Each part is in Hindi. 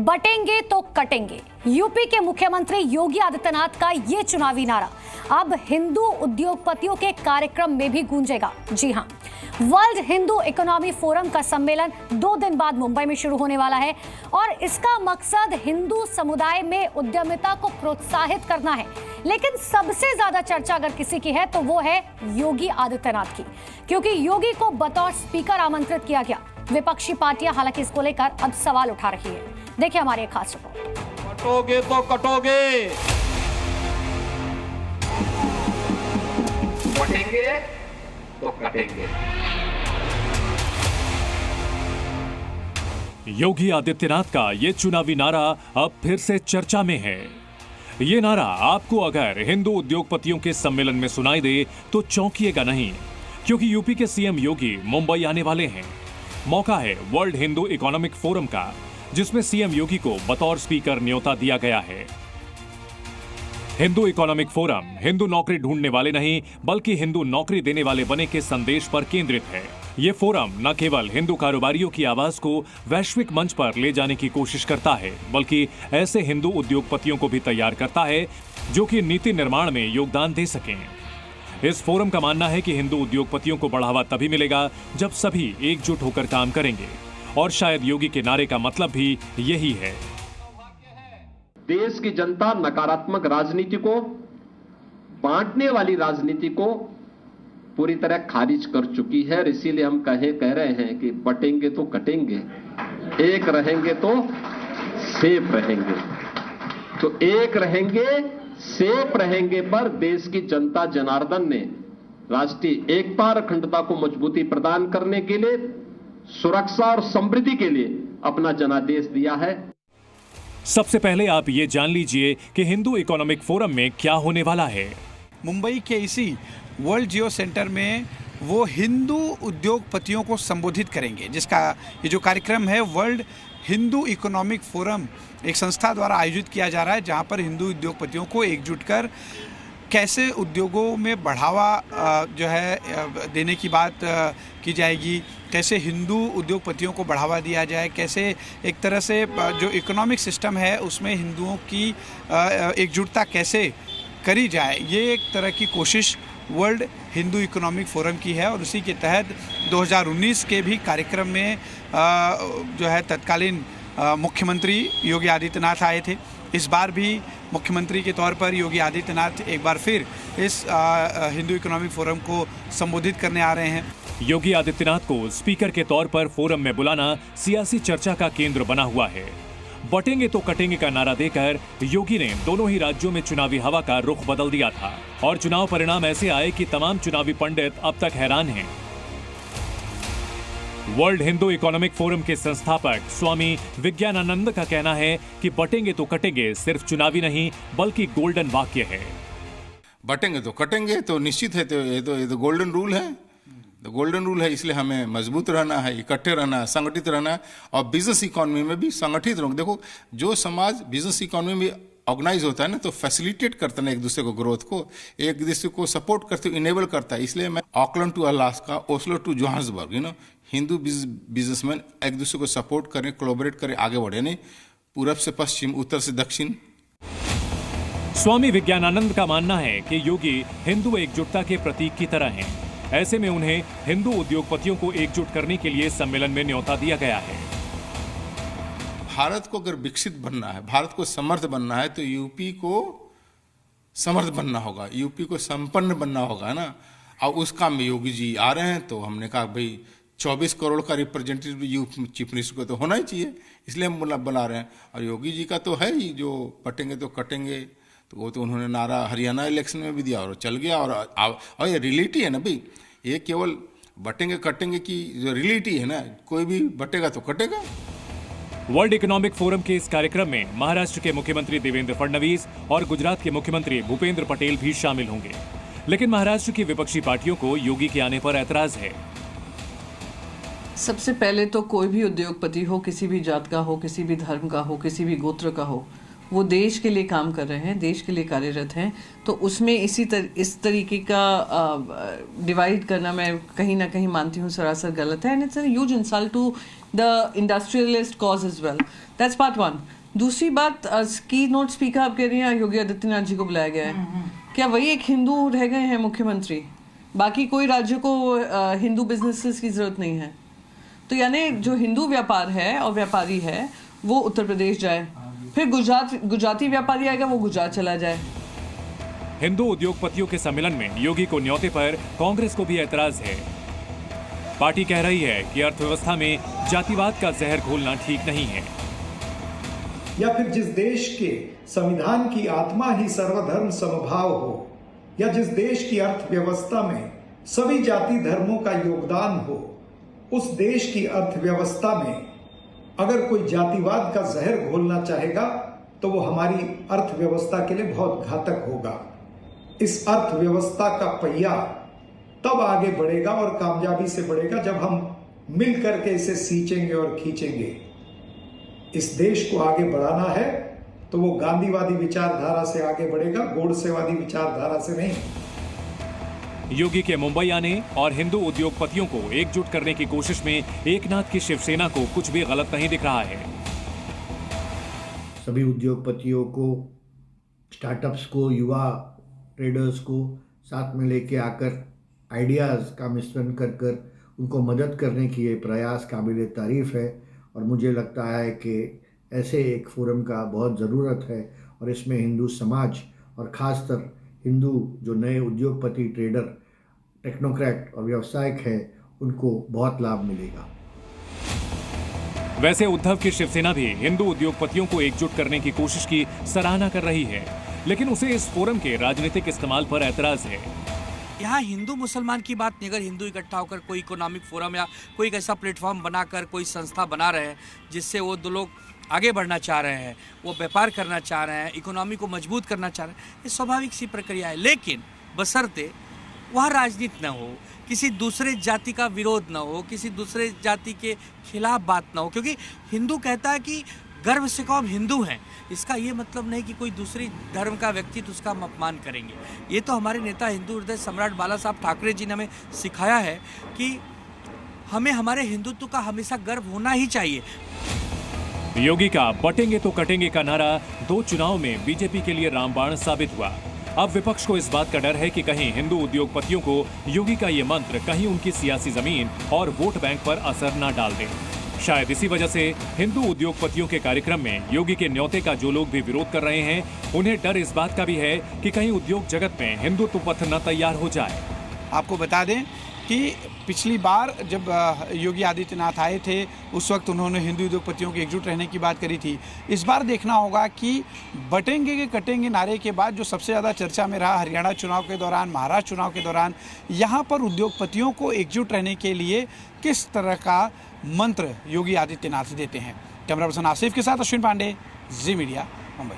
बटेंगे तो कटेंगे। यूपी के मुख्यमंत्री योगी आदित्यनाथ का ये चुनावी नारा अब हिंदू उद्योगपतियों के कार्यक्रम में भी गूंजेगा। जी हां, वर्ल्ड हिंदू इकोनॉमी फोरम का सम्मेलन 2 दिन बाद मुंबई में शुरू होने वाला है और इसका मकसद हिंदू समुदाय में उद्यमिता को प्रोत्साहित करना है। लेकिन सबसे ज्यादा चर्चा अगर किसी की है तो वो है योगी आदित्यनाथ की, क्योंकि योगी को बतौर स्पीकर आमंत्रित किया गया। विपक्षी पार्टियां हालांकि इसको लेकर अब सवाल उठा रही है। देखिए हमारी एक खास रिपोर्ट। कटोगे तो कटोगे, कटेंगे तो कटेंगे। योगी आदित्यनाथ का ये चुनावी नारा अब फिर से चर्चा में है। ये नारा आपको अगर हिंदू उद्योगपतियों के सम्मेलन में सुनाई दे तो चौंकिएगा नहीं, क्योंकि यूपी के सीएम योगी मुंबई आने वाले हैं। मौका है वर्ल्ड हिंदू इकोनॉमिक फोरम का, जिसमें सीएम योगी को बतौर स्पीकर न्योता दिया गया है। हिंदू इकोनॉमिक फोरम हिंदू नौकरी ढूंढने वाले नहीं बल्कि हिंदू नौकरी देने वाले बने के संदेश पर केंद्रित है। ये फोरम न केवल हिंदू कारोबारियों की आवाज को वैश्विक मंच पर ले जाने की कोशिश करता है, बल्कि ऐसे हिंदू उद्योगपतियों को भी तैयार करता है जो कि नीति निर्माण में योगदान दे सकें। इस फोरम का मानना है कि हिंदू उद्योगपतियों को बढ़ावा तभी मिलेगा जब सभी एकजुट होकर काम करेंगे, और शायद योगी के नारे का मतलब भी यही है। देश की जनता नकारात्मक राजनीति को, बांटने वाली राजनीति को पूरी तरह खारिज कर चुकी है। और इसीलिए हम कह रहे हैं कि बटेंगे तो कटेंगे, एक रहेंगे तो सेफ रहेंगे। तो एक रहेंगे सेफ रहेंगे पर देश की जनता जनार्दन ने राष्ट्रीय एकता और अखंडता को मजबूती प्रदान करने के लिए, सुरक्षा और समृद्धि के लिए अपना जनादेश दिया है। सबसे पहले आप ये जान लीजिए कि हिंदू इकोनॉमिक फोरम में क्या होने वाला है। मुंबई के इसी वर्ल्ड जियो सेंटर में वो हिंदू उद्योगपतियों को संबोधित करेंगे, जिसका ये जो कार्यक्रम है वर्ल्ड हिंदू इकोनॉमिक फोरम एक संस्था द्वारा आयोजित किया जा रहा है, जहां पर हिंदू उद्योगपतियों को एकजुट कर कैसे उद्योगों में बढ़ावा जो है देने की बात की जाएगी, कैसे हिंदू उद्योगपतियों को बढ़ावा दिया जाए, कैसे एक तरह से जो इकोनॉमिक सिस्टम है उसमें हिंदुओं की एकजुटता कैसे करी जाए, ये एक तरह की कोशिश वर्ल्ड हिंदू इकोनॉमिक फोरम की है। और उसी के तहत 2019 के भी कार्यक्रम में जो है तत्कालीन मुख्यमंत्री योगी आदित्यनाथ आए थे। इस बार भी मुख्यमंत्री के तौर पर योगी आदित्यनाथ एक बार फिर इस हिंदू इकोनॉमिक फोरम को संबोधित करने आ रहे हैं। योगी आदित्यनाथ को स्पीकर के तौर पर फोरम में बुलाना सियासी चर्चा का केंद्र बना हुआ है। बटेंगे तो कटेंगे का नारा देकर योगी ने दोनों ही राज्यों में चुनावी हवा का रुख बदल दिया था, और चुनाव परिणाम ऐसे आए कि तमाम चुनावी पंडित अब तक हैरान हैं। वर्ल्ड हिंदू इकोनॉमिक फोरम के संस्थापक स्वामी विज्ञानानंद का कहना है कि बटेंगे तो कटेंगे सिर्फ चुनावी नहीं बल्कि गोल्डन वाक्य है। बटेंगे तो कटेंगे तो निश्चित है, तो ये तो गोल्डन रूल है। तो गोल्डन रूल है, इसलिए हमें मजबूत रहना है, इकट्ठे रहना है, संगठित रहना है, और बिजनेस इकोनॉमी में भी संगठित रहना। देखो, जो समाज बिजनेस इकोनॉमी में ऑर्गेनाइज होता है ना, तो फैसिलिटेट करता है एक दूसरे को, ग्रोथ को, एक दूसरे को सपोर्ट करते हुए इनेबल करता है। इसलिए मैं Auckland to Alaska, Oslo to Johannesburg, Hindu businessman एक दूसरे को सपोर्ट करें, कोलैबोरेट करें, आगे बढ़े, नहीं पूरब से पश्चिम, उत्तर से दक्षिण। स्वामी विज्ञानानंद का मानना है कि योगी हिंदू एकजुटता के प्रतीक की तरह हैं। ऐसे में उन्हें हिंदू उद्योगपतियों को एकजुट करने के लिए सम्मेलन में न्योता दिया गया है। भारत को अगर विकसित बनना है, भारत को समर्थ बनना है, तो यूपी को समर्थ बनना होगा, यूपी को संपन्न बनना होगा ना। और उस काम में योगी जी आ रहे हैं, तो हमने कहा भाई 24 करोड़ का रिप्रेजेंटेटिव यूथ चीफ मिनिस्टर को तो होना ही चाहिए, इसलिए हम बुला रहे हैं। और योगी जी का तो है ही, जो बटेंगे तो कटेंगे, तो वो तो उन्होंने नारा हरियाणा इलेक्शन में भी दिया और चल गया। और ये रियलिटी है ना भाई, ये केवल बटेंगे कटेंगे की जो रियलिटी है ना, कोई भी बटेगा तो कटेगा। वर्ल्ड इकोनॉमिक फोरम के इस कार्यक्रम में महाराष्ट्र के मुख्यमंत्री देवेंद्र फडणवीस और गुजरात के मुख्यमंत्री भूपेंद्र पटेल भी शामिल होंगे। लेकिन महाराष्ट्र की विपक्षी पार्टियों को योगी के आने पर ऐतराज है। सबसे पहले तो कोई भी उद्योगपति हो, किसी भी जात का हो, किसी भी धर्म का हो, किसी भी गोत्र का हो, वो देश के लिए काम कर रहे हैं, देश के लिए कार्यरत हैं। तो उसमें इस तरीके का डिवाइड करना मैं कहीं ना कहीं मानती हूँ सरासर गलत है, and it's a huge insult to the industrialist cause as well. That's part one. दूसरी बात, की नोट स्पीकर आप कह रही हैं योगी आदित्यनाथ जी को बुलाया गया है, क्या वही एक हिंदू रह गए हैं मुख्यमंत्री? बाकी कोई राज्य को हिंदू बिजनेसेस की जरूरत नहीं है? तो यानी जो हिंदू व्यापार है और व्यापारी है वो उत्तर प्रदेश जाए, फिर गुजराती व्यापारी आएगा वो गुजरात चला जाए। हिंदू उद्योगपतियों के सम्मेलन में योगी को न्योते पर कांग्रेस को भी ऐतराज है। पार्टी कह रही है कि अर्थव्यवस्था में जातिवाद का जहर घोलना ठीक नहीं है। या फिर जिस देश के संविधान की आत्मा ही सर्वधर्म समभाव हो, या जिस देश की अर्थव्यवस्था में सभी जाति धर्मों का योगदान हो, उस देश की अर्थव्यवस्था में अगर कोई जातिवाद का जहर घोलना चाहेगा तो वो हमारी अर्थव्यवस्था के लिए बहुत घातक होगा। इस अर्थव्यवस्था का पहिया तब आगे बढ़ेगा और कामयाबी से बढ़ेगा जब हम मिल करके इसे सींचेंगे और खींचेंगे। इस देश को आगे बढ़ाना है तो वो गांधीवादी विचारधारा से आगे बढ़ेगा, गोडसेवादी विचारधारा से नहीं। योगी के मुंबई आने और हिंदू उद्योगपतियों को एकजुट करने की कोशिश में एकनाथ की शिवसेना को कुछ भी गलत नहीं दिख रहा है। सभी उद्योगपतियों को, स्टार्टअप्स को, युवा ट्रेडर्स को साथ में लेके आकर आइडियाज़ का मिश्रण कर उनको मदद करने की ये प्रयास काबिल तारीफ है। और मुझे लगता है कि ऐसे एक फोरम का बहुत ज़रूरत है और इसमें हिंदू समाज और ख़ासकर हिंदू जो नए उद्योगपति, ट्रेडर, टेक्नोक्रेट और व्यावसायिक है उनको बहुत लाभ मिलेगा। वैसे उद्धव की शिवसेना भी हिंदू उद्योगपतियों को एकजुट करने की कोशिश की सराहना कर रही है, लेकिन उसे इस फोरम के राजनीतिक इस्तेमाल पर ऐतराज है। यहाँ हिंदू मुसलमान की बात नहीं, अगर हिंदू इकट्ठा होकर कोई इकोनॉमिक फोरम या कोई एक ऐसा प्लेटफॉर्म बनाकर कोई संस्था बना रहे हैं जिससे वो दो लोग आगे बढ़ना चाह रहे हैं, वो व्यापार करना चाह रहे हैं, इकोनॉमी को मजबूत करना चाह रहे हैं, ये स्वाभाविक सी प्रक्रिया है। लेकिन बशर्ते वहाँ राजनीति न हो, किसी दूसरे जाति का विरोध न हो, किसी दूसरे जाति के खिलाफ बात न हो, क्योंकि हिंदू कहता है कि गर्व से कहो हम हिंदू हैं, इसका ये मतलब नहीं कि कोई दूसरी धर्म का व्यक्ति तो उसका अपमान करेंगे। ये तो हमारे नेता हिंदू हृदय सम्राट बाला साहब ठाकरे जी ने हमें सिखाया है कि हमें हमारे हिंदुत्व का हमेशा गर्व होना ही चाहिए। योगी का बटेंगे तो कटेंगे का नारा 2 चुनाव में बीजेपी के लिए रामबाण साबित हुआ। अब विपक्ष को इस बात का डर है कि कहीं हिंदू उद्योगपतियों को योगी का ये मंत्र कहीं उनकी सियासी जमीन और वोट बैंक पर असर न डाल दे। शायद इसी वजह से हिंदू उद्योगपतियों के कार्यक्रम में योगी के न्योते का जो लोग भी विरोध कर रहे हैं, उन्हें डर इस बात का भी है कि कहीं उद्योग जगत में हिंदुत्व पथ न तैयार हो जाए। आपको बता दें कि पिछली बार जब योगी आदित्यनाथ आए थे उस वक्त उन्होंने हिंदू उद्योगपतियों के एकजुट रहने की बात करी थी। इस बार देखना होगा कि बटेंगे के कटेंगे नारे के बाद जो सबसे ज़्यादा चर्चा में रहा हरियाणा चुनाव के दौरान, महाराष्ट्र चुनाव के दौरान, यहाँ पर उद्योगपतियों को एकजुट रहने के लिए किस तरह का मंत्र योगी आदित्यनाथ देते हैं। कैमरा पर्सन आसिफ के साथ अश्विन पांडे, जी मीडिया, मुंबई।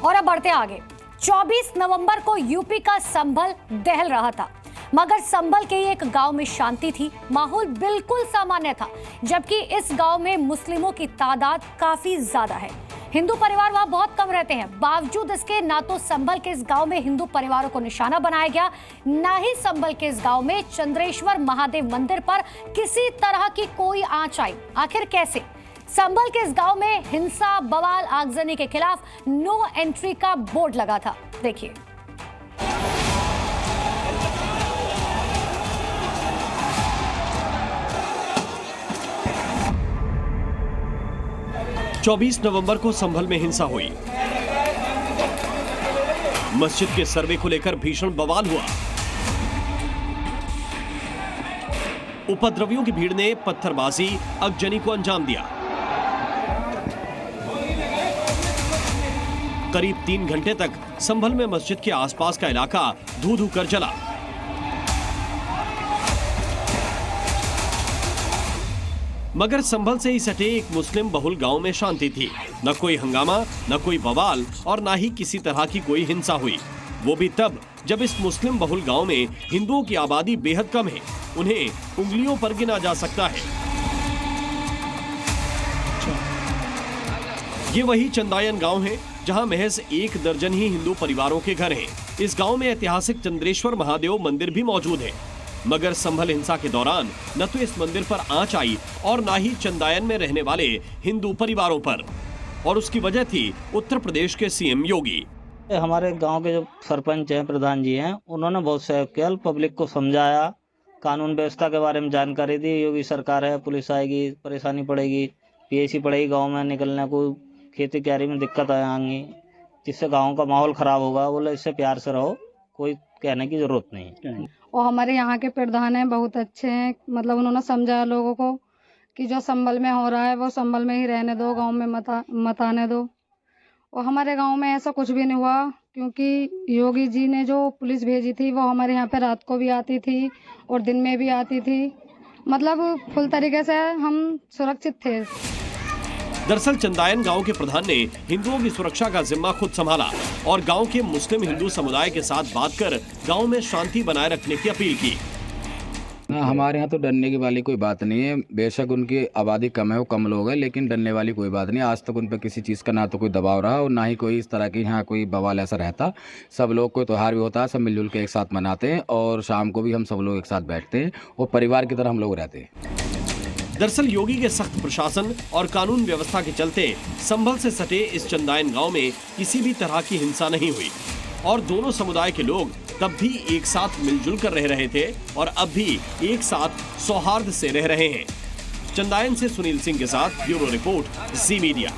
और अब बढ़ते आगे। 24 नवंबर को यूपी का संभल दहल रहा था, मगर संभल के एक गांव में शांति थी, माहौल बिल्कुल सामान्य था, जबकि इस गांव में मुस्लिमों की तादाद काफी ज्यादा है। हिंदू परिवार वहां बहुत कम रहते हैं। बावजूद इसके ना तो संभल के इस गांव में हिंदू परिवारों को निशाना बनाया गया, ना ही संभल के इस गांव में चंद्रेश्वर महादेव मंदिर पर किसी तरह की कोई आंच आई। आखिर कैसे? संभल के इस गांव में हिंसा, बवाल, आगजनी के खिलाफ नो एंट्री का बोर्ड लगा था। देखिए। 24 नवंबर को संभल में हिंसा हुई। मस्जिद के सर्वे को लेकर भीषण बवाल हुआ। उपद्रवियों की भीड़ ने पत्थरबाजी, आगजनी को अंजाम दिया। करीब 3 घंटे तक संभल में मस्जिद के आसपास का इलाका धू-धू कर जला। मगर संभल से ही सटे एक मुस्लिम बहुल गांव में शांति थी। न कोई हंगामा, न कोई बवाल और न ही किसी तरह की कोई हिंसा हुई। वो भी तब जब इस मुस्लिम बहुल गांव में हिंदुओं की आबादी बेहद कम है, उन्हें उंगलियों पर गिना जा सकता है। ये वही चंदायन गांव है जहां महज 1 दर्जन ही हिंदू परिवारों के घर हैं। इस गांव में ऐतिहासिक चंद्रेश्वर महादेव मंदिर भी मौजूद है। मगर संभल हिंसा के दौरान न तो इस मंदिर पर आंच आई और न ही चंदायन में रहने वाले हिंदू परिवारों पर। और उसकी वजह थी उत्तर प्रदेश के सीएम योगी। हमारे गांव के जो सरपंच हैं, प्रधान जी हैं, उन्होंने बहुत सहयोग किया, पब्लिक को समझाया, कानून व्यवस्था के बारे में जानकारी दी। योगी सरकार है, पुलिस आएगी, परेशानी पड़ेगी, पीएसी पड़ेगी, गांव में निकलने को, खेती क्यारी में दिक्कत आएंगी, जिससे गांव का माहौल खराब होगा। बोले इससे प्यार से रहो, कोई कहने की जरूरत नहीं। और हमारे यहाँ के प्रधान हैं, बहुत अच्छे हैं, मतलब उन्होंने समझाया लोगों को कि जो संभल में हो रहा है वो संभल में ही रहने दो, गांव में मत आने दो। और हमारे गांव में ऐसा कुछ भी नहीं हुआ, क्योंकि योगी जी ने जो पुलिस भेजी थी वो हमारे यहाँ पे रात को भी आती थी और दिन में भी आती थी, मतलब फुल तरीके से हम सुरक्षित थे। दरअसल चंदायन गांव के प्रधान ने हिंदुओं की सुरक्षा का जिम्मा खुद संभाला और गांव के मुस्लिम हिंदू समुदाय के साथ बात कर गांव में शांति बनाए रखने की अपील की। हमारे यहाँ तो डरने की वाली कोई बात नहीं है। बेशक उनकी आबादी कम है, वो कम लोग हैं, लेकिन डरने वाली कोई बात नहीं। आज तक उन पर किसी चीज़ का ना तो कोई दबाव रहा और ना ही कोई इस तरह की यहाँ कोई बवाल ऐसा रहता। सब लोग कोई त्यौहार भी होता है, सब मिलजुल के एक साथ मनाते हैं और शाम को भी हम सब लोग एक साथ बैठते हैं और परिवार की तरह हम लोग रहते हैं। दरअसल योगी के सख्त प्रशासन और कानून व्यवस्था के चलते संभल से सटे इस चंदायन गांव में किसी भी तरह की हिंसा नहीं हुई और दोनों समुदाय के लोग तब भी एक साथ मिलजुल कर रह रहे थे और अब भी एक साथ सौहार्द से रह रहे हैं। चंदायन से सुनील सिंह के साथ ब्यूरो रिपोर्ट, जी मीडिया।